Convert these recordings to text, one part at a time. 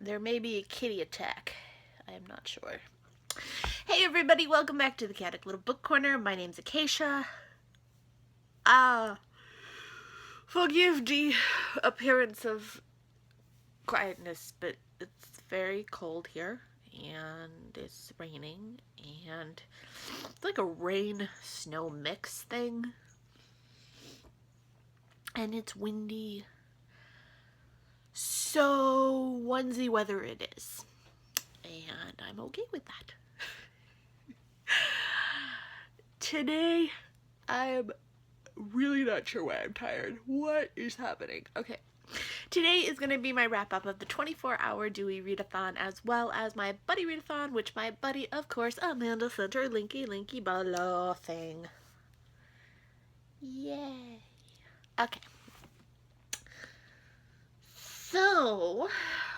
There may be a kitty attack. I am not sure. Hey everybody, welcome back to the Chaotic Little Book Corner. My name's Acacia. Forgive the appearance of quietness, but it's very cold here, and it's raining, and it's like a rain-snow mix thing, and it's windy. So, onesie weather it is. And I'm okay with that. Today, I'm really not sure why I'm tired. What is happening? Okay. Today is going to be my wrap-up of the 24-hour Dewey readathon, as well as my buddy readathon, which my buddy, of course, Amanda sent her linky below thing. Yay. Okay. So,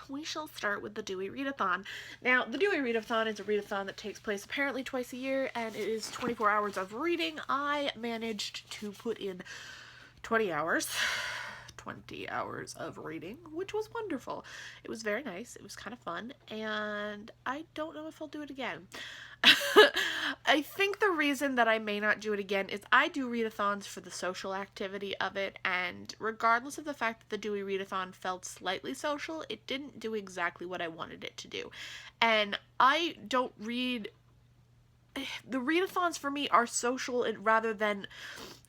we shall start with the Dewey Readathon. Now, the Dewey Readathon is a readathon that takes place apparently twice a year, and it is 24 hours of reading. I managed to put in 20 hours of reading, which was wonderful. It was very nice. It was kind of fun, and I don't know if I'll do it again. I think the reason that I may not do it again is I do readathons for the social activity of it, and regardless of the fact that the Dewey readathon felt slightly social, it didn't do exactly what I wanted it to do. And I don't read... The readathons for me are social rather than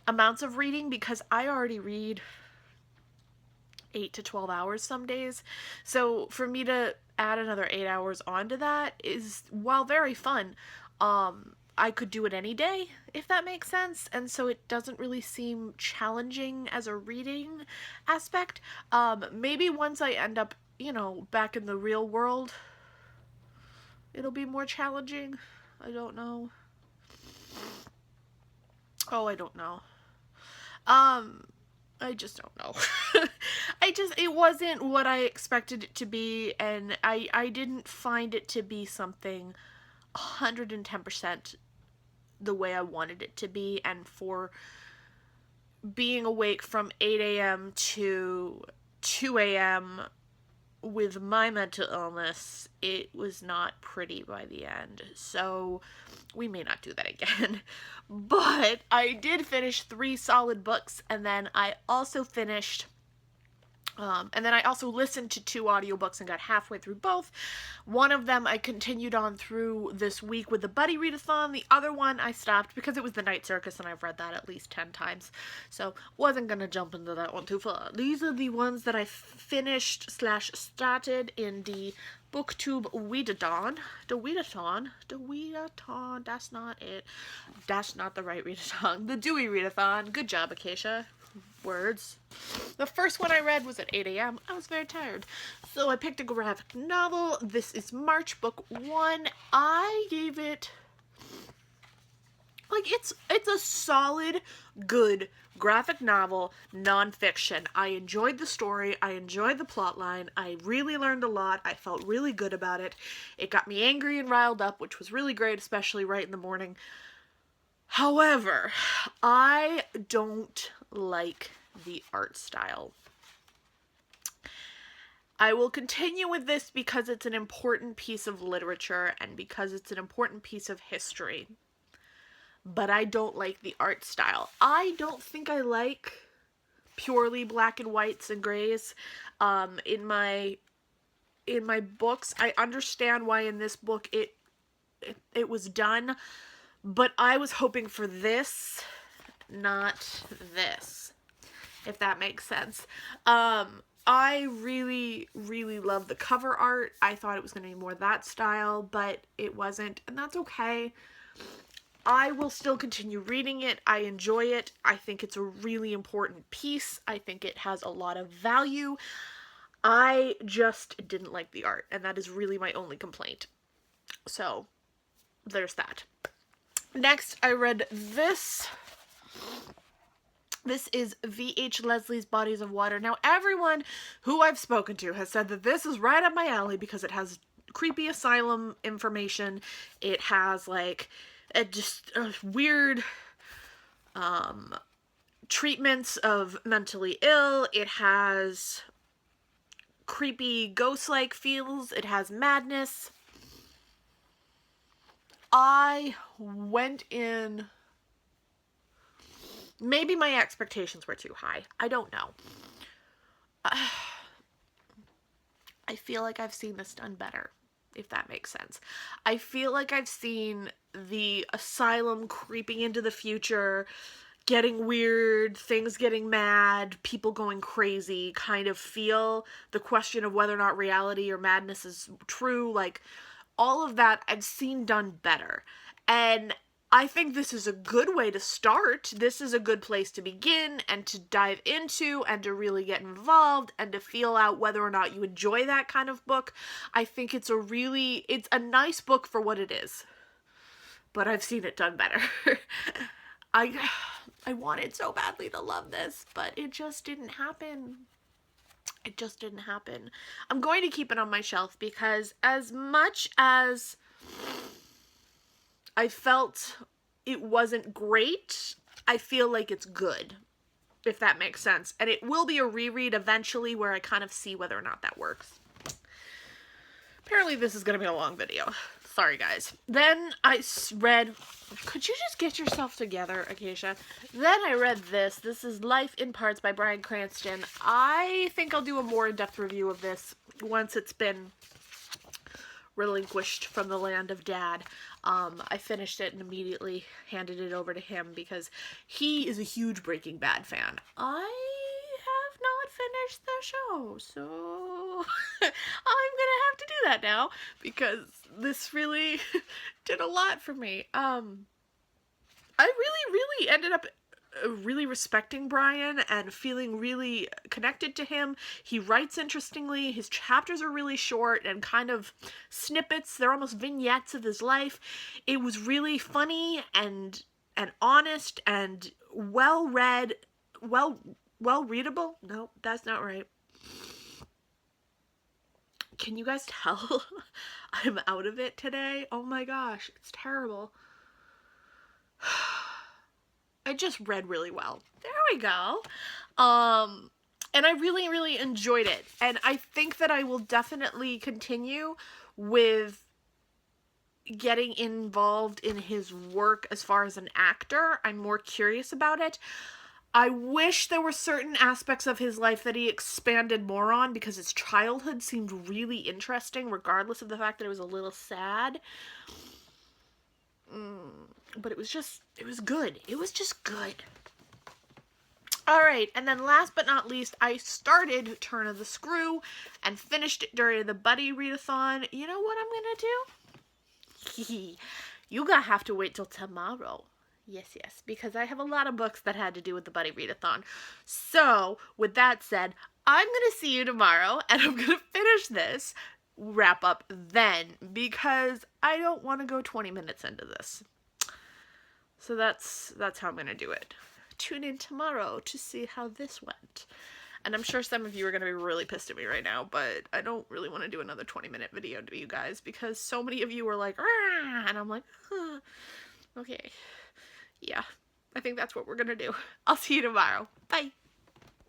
amounts of reading, because I already read 8 to 12 hours some days. So for me to add another 8 hours onto that is, while very fun, I could do it any day, if that makes sense, and so it doesn't really seem challenging as a reading aspect. Maybe once I end up, back in the real world, it'll be more challenging. I don't know. Oh, I don't know. I just don't know. It wasn't what I expected it to be, and I didn't find it to be something 110% the way I wanted it to be, and for being awake from 8 a.m. to 2 a.m. with my mental illness, it was not pretty by the end. So we may not do that again. But I did finish 3 solid books, and then I also finished... and then I also listened to 2 audiobooks and got halfway through both. One of them I continued on through this week with the Buddy Readathon. The other one I stopped because it was The Night Circus, and I've read that at least 10 times. So wasn't going to jump into that one too far. These are the ones that I finished / started in the BookTube Weedathon. The Weedathon, that's not it. That's not the right readathon. The Dewey Readathon. Good job, Acacia. Words. The first one I read was at 8 a.m. I was very tired. So I picked a graphic novel. This is March, book 1. I gave it... it's a solid, good graphic novel, nonfiction. I enjoyed the story. I enjoyed the plotline. I really learned a lot. I felt really good about it. It got me angry and riled up, which was really great, especially right in the morning. However, I don't like the art style. I will continue with this because it's an important piece of literature and because it's an important piece of history. But I don't like the art style. I don't think I like purely black and whites and grays in my books. I understand why in this book it was done, but I was hoping for this, not this, if that makes sense. I really, really love the cover art. I thought it was going to be more that style, but it wasn't, and that's okay. I will still continue reading it. I enjoy it. I think it's a really important piece. I think it has a lot of value. I just didn't like the art, and that is really my only complaint. So, there's that. Next, I read this. This is V.H. Leslie's Bodies of Water. Now, everyone who I've spoken to has said that this is right up my alley because it has creepy asylum information. It has, just weird treatments of mentally ill. It has creepy ghost-like feels. It has madness. I went in... Maybe my expectations were too high. I don't know. I feel like I've seen this done better, if that makes sense. I feel like I've seen the asylum creeping into the future, getting weird, things getting mad, people going crazy, kind of feel the question of whether or not reality or madness is true. Like, all of that I've seen done better. And I think this is a good way to start. This is a good place to begin and to dive into and to really get involved and to feel out whether or not you enjoy that kind of book. I think it's a nice book for what it is. But I've seen it done better. I wanted so badly to love this, but it just didn't happen. It just didn't happen. I'm going to keep it on my shelf because as much as I felt it wasn't great, I feel like it's good, if that makes sense. And it will be a reread eventually where I kind of see whether or not that works. Apparently this is going to be a long video. Sorry, guys. Then I read... Could you just get yourself together, Acacia? Then I read this. This is Life in Parts by Bryan Cranston. I think I'll do a more in-depth review of this once it's been relinquished from the land of Dad. I finished it and immediately handed it over to him because he is a huge Breaking Bad fan. I have not finished the show, so I'm gonna have to do that now because this really did a lot for me. I really ended up really respecting Bryan and feeling really connected to him. He writes interestingly. His chapters are really short and kind of snippets. They're almost vignettes of his life. It was really funny and honest and well read, well readable. No, that's not right. Can you guys tell I'm out of it today? Oh my gosh, it's terrible. I just read really well. There we go. And I really enjoyed it. And I think that I will definitely continue with getting involved in his work as far as an actor. I'm more curious about it. I wish there were certain aspects of his life that he expanded more on because his childhood seemed really interesting, regardless of the fact that it was a little sad. But it was good. It was just good. Alright, and then last but not least, I started Turn of the Screw and finished it during the Buddy Readathon. You know what I'm gonna do? You gonna have to wait till tomorrow. Yes, because I have a lot of books that had to do with the Buddy Readathon. So, with that said, I'm gonna see you tomorrow, and I'm gonna finish this wrap up then, because I don't want to go 20 minutes into this. So that's how I'm gonna do it. Tune in tomorrow to see how this went. And I'm sure some of you are going to be really pissed at me right now, but I don't really want to do another 20-minute video to you guys because so many of you were like, "Rah!" And I'm like, huh. Okay. Yeah, I think that's what we're going to do. I'll see you tomorrow. Bye.